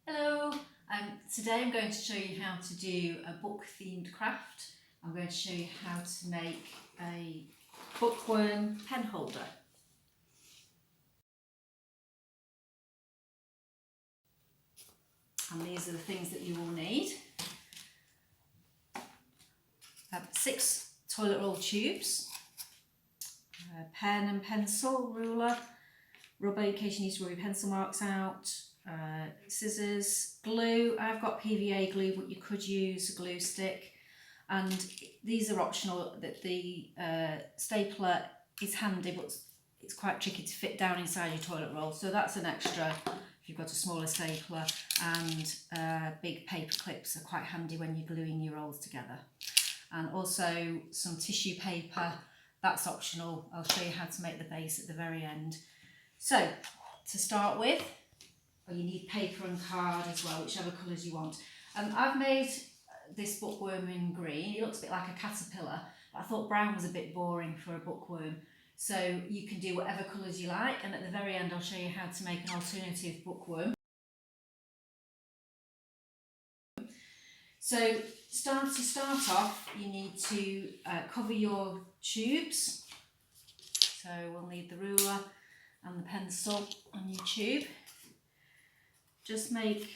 Hello, today I'm going to show you how to do a book themed craft. I'm going to show you how to make a bookworm pen holder. And these are the things that you will need. 6 toilet roll tubes, a pen and pencil, ruler, rubber in case you need to rub your pencil marks out, scissors, glue. I've got PVA glue, but you could use a glue stick, and these are optional. That the stapler is handy, but it's quite tricky to fit down inside your toilet roll, so that's an extra if you've got a smaller stapler. And big paper clips are quite handy when you're gluing your rolls together. And also some tissue paper, that's optional. I'll show you how to make the base at the very end. So to start with, you need paper and card as well, whichever colours you want. I've made this bookworm in green. It looks a bit like a caterpillar, but I thought brown was a bit boring for a bookworm. So you can do whatever colours you like, and at the very end I'll show you how to make an alternative bookworm. So to start off, you need to cover your tubes. So we'll need the ruler and the pencil on your tube. Just make a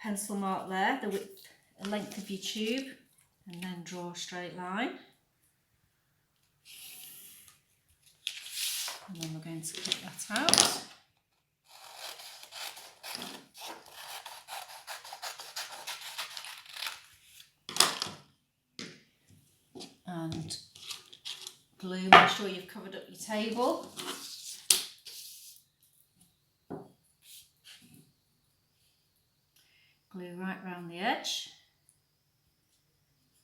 pencil mark there, the length of your tube, and then draw a straight line. And then we're going to cut that out. And glue, make sure you've covered up your table. Glue right round the edge.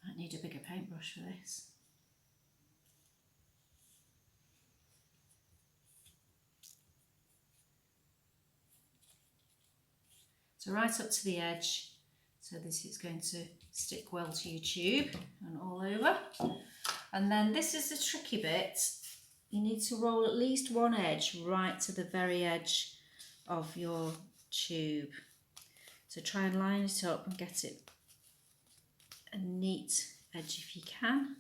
Might need a bigger paintbrush for this. So right up to the edge, so this is going to stick well to your tube and all over. And then this is the tricky bit. You need to roll at least one edge right to the very edge of your tube. So try and line it up and get it a neat edge if you can.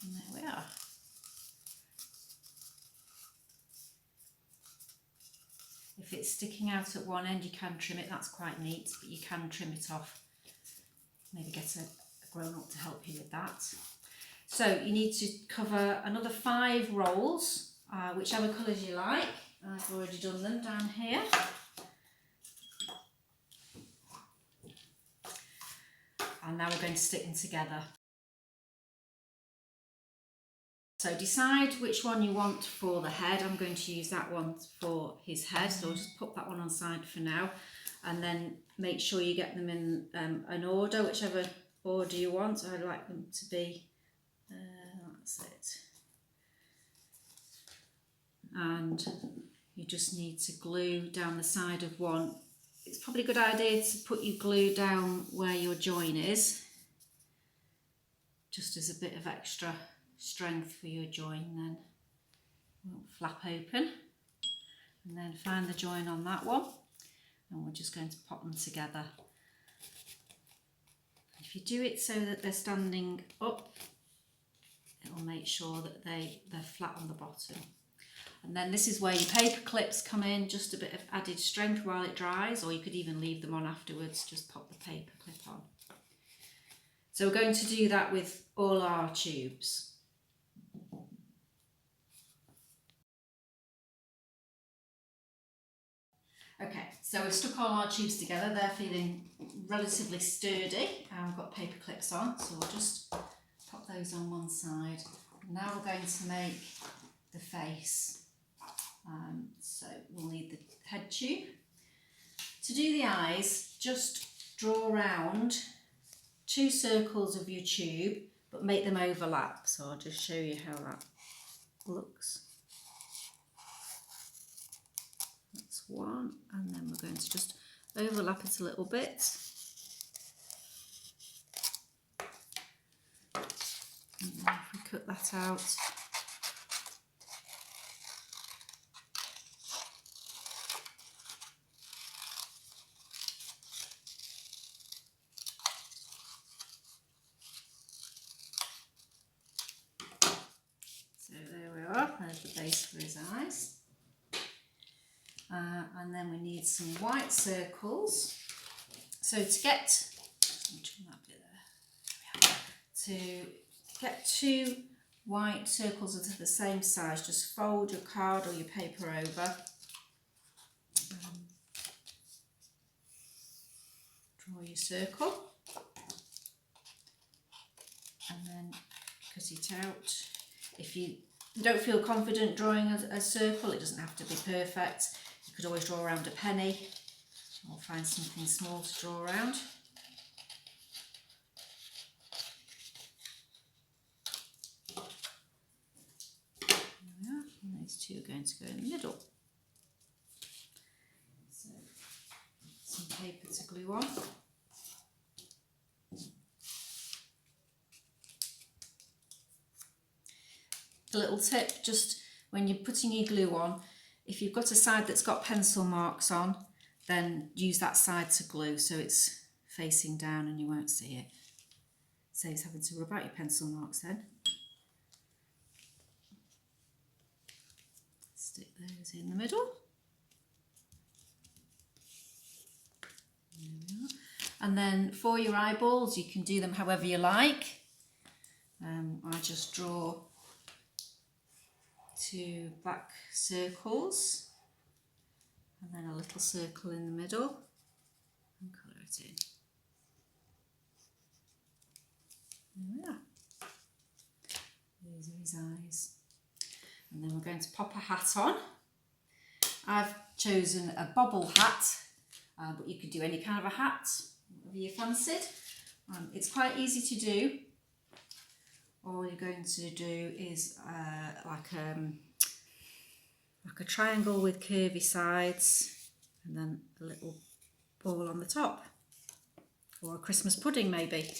And there we are. If it's sticking out at one end, you can trim it. That's quite neat, but you can trim it off. Maybe get a grown-up to help you with that. So you need to cover another 5 rolls, whichever colours you like. I've already done them down here. And now we're going to stick them together. So decide which one you want for the head. I'm going to use that one for his head, so I'll just put that one on side for now. And then make sure you get them in an order, whichever order you want. I like them to be, that's it. And you just need to glue down the side of one. It's probably a good idea to put your glue down where your join is, just as a bit of extra strength for your join, then it won't flap open. And then find the join on that one, and we're just going to pop them together. If you do it so that they're standing up, it'll make sure that they're flat on the bottom. And then this is where your paper clips come in, just a bit of added strength while it dries, or you could even leave them on afterwards, just pop the paper clip on. So we're going to do that with all our tubes. Okay, so we've stuck all our tubes together. They're feeling relatively sturdy. I've got paper clips on, so we'll just pop those on one side. Now we're going to make the face. So we'll need the head tube. To do the eyes, just draw around 2 circles of your tube, but make them overlap. So I'll just show you how that looks. That's one, and then we're going to just overlap it a little bit. And then if we cut that out, go, there's the base for his eyes. And then we need some white circles. So to get, to get 2 white circles that are the same size, just fold your card or your paper over. Draw your circle. And then cut it out. If you don't feel confident drawing a circle, it doesn't have to be perfect. You could always draw around a penny or find something small to draw around. There we are. And these 2 are going to go in the middle. So, some paper to glue on. A little tip, just when you're putting your glue on, if you've got a side that's got pencil marks on, then use that side to glue so it's facing down and you won't see it. Saves having to rub out your pencil marks then. Stick those in the middle. There we are. And then for your eyeballs, you can do them however you like. I just draw 2 black circles and then a little circle in the middle and colour it in. There we are. These are his eyes. And then we're going to pop a hat on. I've chosen a bobble hat, but you could do any kind of a hat, whatever you fancied. It's quite easy to do. All you're going to do is like a triangle with curvy sides and then a little ball on the top, or a Christmas pudding maybe.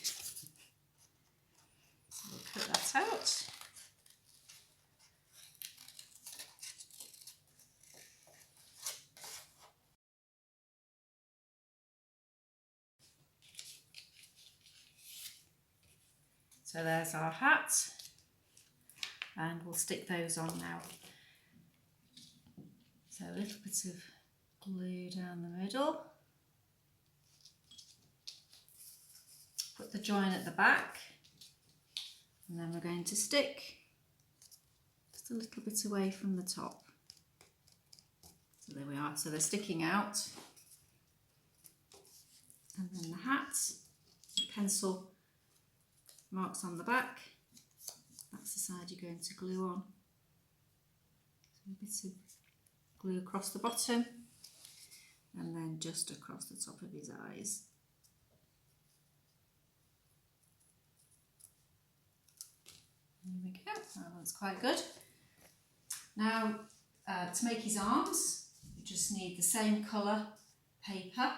We'll cut that out. So there's our hat, and we'll stick those on now. So a little bit of glue down the middle. Put the join at the back, and then we're going to stick just a little bit away from the top. So there we are, so they're sticking out. And then the hat, the pencil marks on the back, that's the side you're going to glue on. So a bit of glue across the bottom and then just across the top of his eyes. There we go, that looks quite good. Now to make his arms, you just need the same colour paper.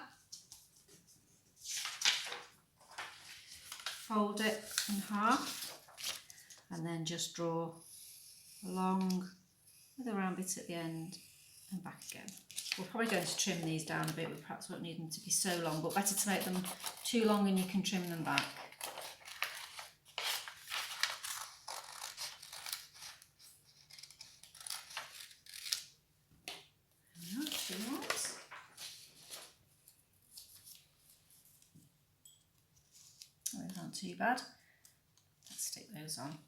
Fold it in half and then just draw a long with a round bit at the end and back again. We're probably going to trim these down a bit, we perhaps won't need them to be so long, but better to make them too long and you can trim them back. There we are, 2 arms. Those aren't too bad. Let's stick those on.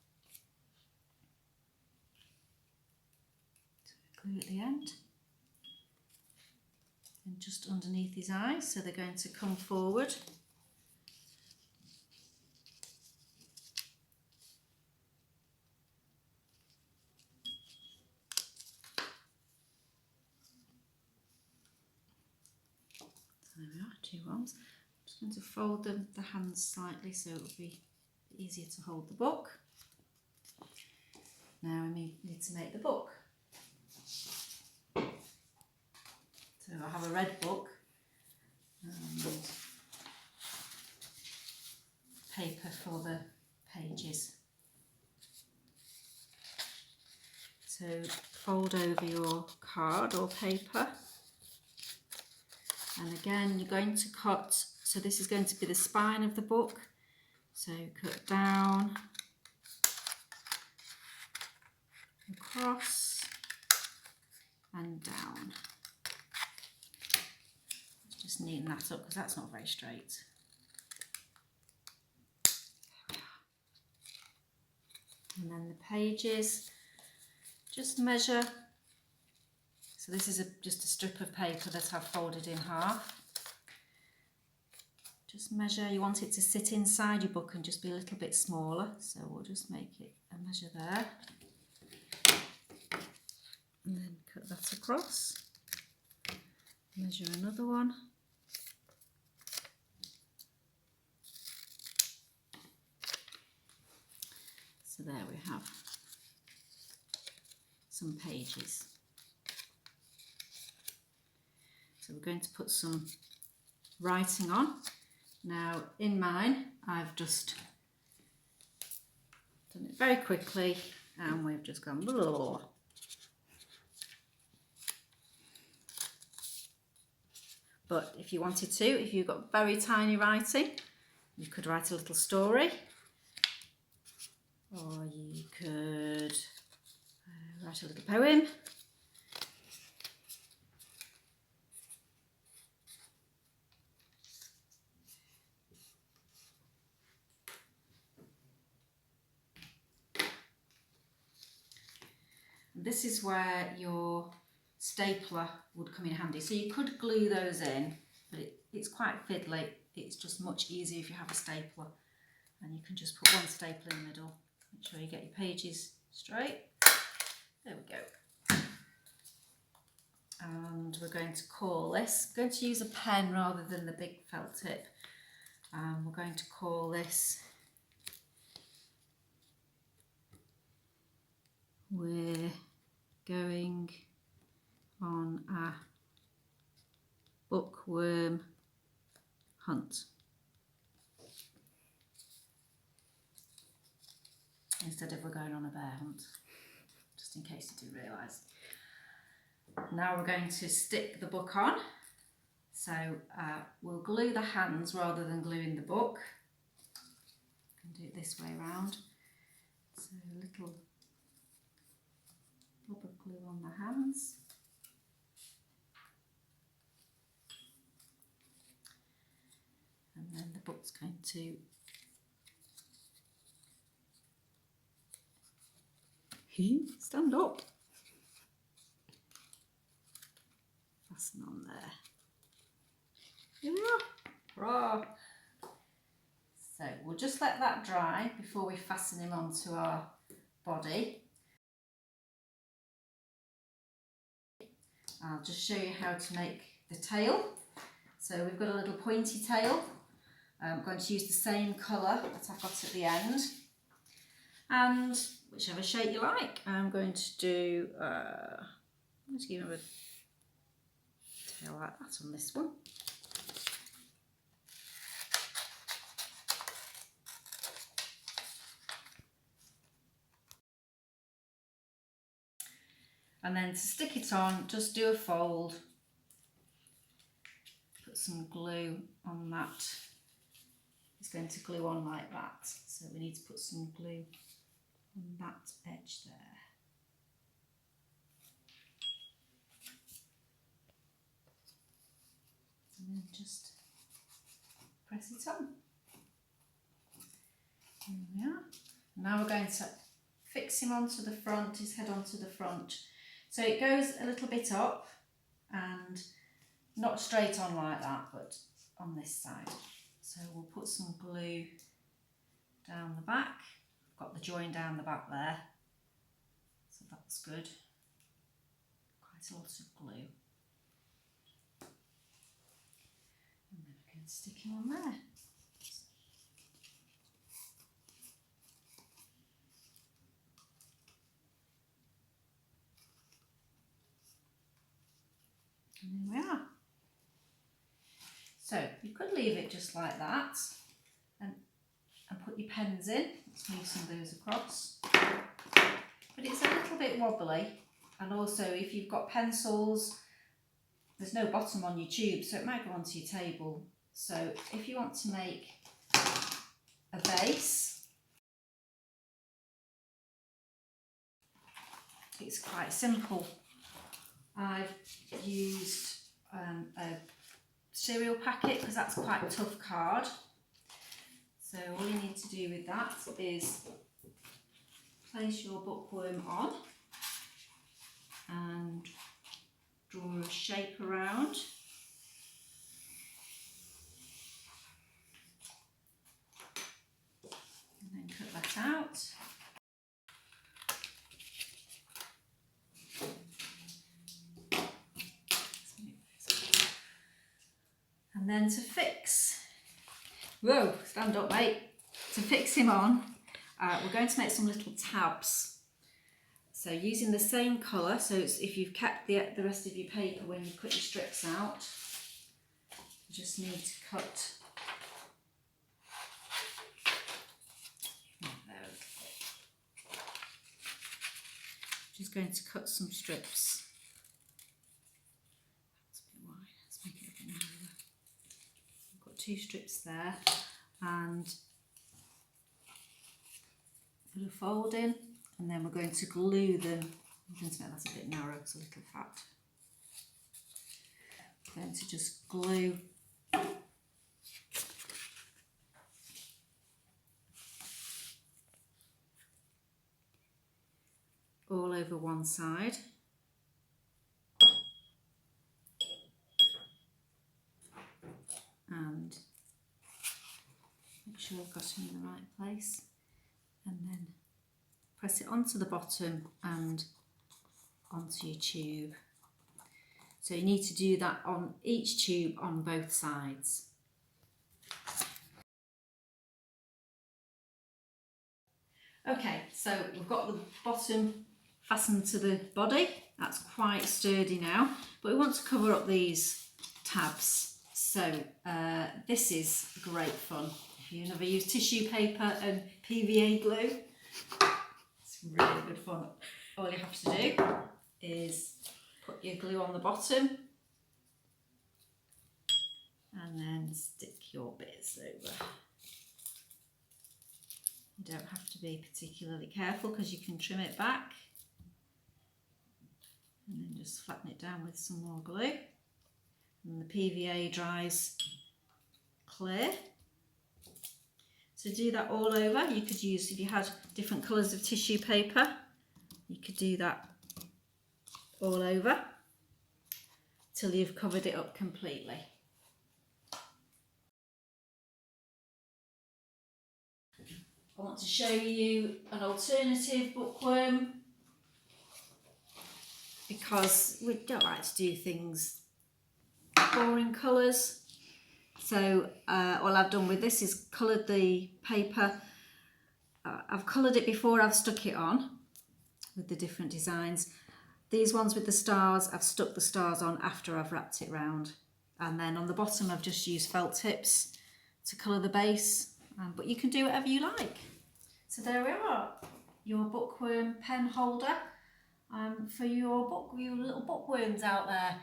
So glue at the end. And just underneath his eyes, so they're going to come forward. So there we are, 2 arms. I'm just going to fold the hands slightly so it will be easier to hold the book. Now we need to make the book. So I have a red book and paper for the pages. So fold over your card or paper, and again you're going to cut, so this is going to be the spine of the book, so cut down, across, across and down. Let's just neaten that up because that's not very straight. And then the pages, just measure. So this is just a strip of paper that I've folded in half. Just measure, you want it to sit inside your book and just be a little bit smaller. So we'll just make it a measure there. And then cut that across. Measure another one. So there we have some pages. So we're going to put some writing on. Now in mine, I've just done it very quickly and we've just gone blah, blah, blah. But if you wanted to, if you've got very tiny writing, you could write a little story, or you could write a little poem. This is where your stapler would come in handy. So you could glue those in, but it's quite fiddly. It's just much easier if you have a stapler. And you can just put one stapler in the middle. Make sure you get your pages straight. There we go. And we're going to call this, I'm going to use a pen rather than the big felt tip. We're going to call this We're Going on a Bookworm Hunt. Instead of We're Going on a Bear Hunt, just in case you didn't realise. Now we're going to stick the book on. So we'll glue the hands rather than gluing the book. You can do it this way around. So a little blob of glue on the hands. And then the book's going to stand up. Fasten on there. Here we are. Hurrah. So we'll just let that dry before we fasten him onto our body. I'll just show you how to make the tail. So we've got a little pointy tail. I'm going to use the same colour that I've got at the end. And whichever shape you like, I'm going to do, I'm just give him a tail like that on this one. And then to stick it on, just do a fold, put some glue on that. It's going to glue on like that, so we need to put some glue on that edge there. And then just press it on. There we are. Now we're going to fix him onto the front, his head onto the front. So it goes a little bit up and not straight on like that, but on this side. So we'll put some glue down the back. I've got the join down the back there, so that's good. Quite a lot of glue. And then we can stick him on there. And there we are. So you could leave it just like that and put your pens in. Let's move some of those across. But it's a little bit wobbly, and also if you've got pencils, there's no bottom on your tube, so it might go onto your table. So if you want to make a base, it's quite simple. I've used a cereal packet because that's quite a tough card. So all you need to do with that is place your bookworm on and draw a shape around. And then cut that out. And then to fix, whoa, stand up mate. To fix him on, we're going to make some little tabs. So using the same colour, so if you've kept the rest of your paper when you cut your strips out, you just need to cut. Just going to cut some strips. That's a bit wide. Let's make it a bit narrower. I've got 2 strips there, and put a fold in, and then we're going to glue them. I'm going to make that a bit narrow, it's a little fat. I'm going to just glue all over one side. And make sure I've got him in the right place. And then press it onto the bottom and onto your tube. So you need to do that on each tube on both sides. Okay, so we've got the bottom fastened to the body. That's quite sturdy now, but we want to cover up these tabs. So this is great fun. If you've never used tissue paper and PVA glue, it's really good fun. All you have to do is put your glue on the bottom and then stick your bits over. You don't have to be particularly careful because you can trim it back, and then just flatten it down with some more glue, and the PVA dries clear. So do that all over. You could use, if you had different colours of tissue paper, you could do that all over till you've covered it up completely. I want to show you an alternative bookworm because we don't like to do things boring colours. So all I've done with this is coloured the paper. I've coloured it before I've stuck it on with the different designs. These ones with the stars, I've stuck the stars on after I've wrapped it round. And then on the bottom I've just used felt tips to colour the base, but you can do whatever you like. So there we are, your bookworm pen holder for your little bookworms out there.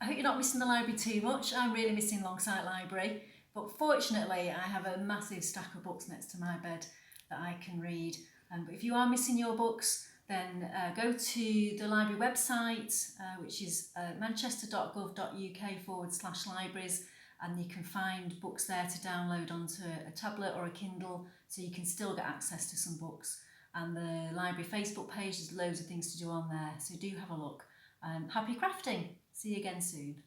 I hope you're not missing the library too much. I'm really missing Longsight Library, but fortunately I have a massive stack of books next to my bed that I can read. But if you are missing your books, then go to the library website, which is manchester.gov.uk/libraries, and you can find books there to download onto a tablet or a Kindle, so you can still get access to some books. And the library Facebook page, there's loads of things to do on there, so do have a look. Happy crafting! See you again soon.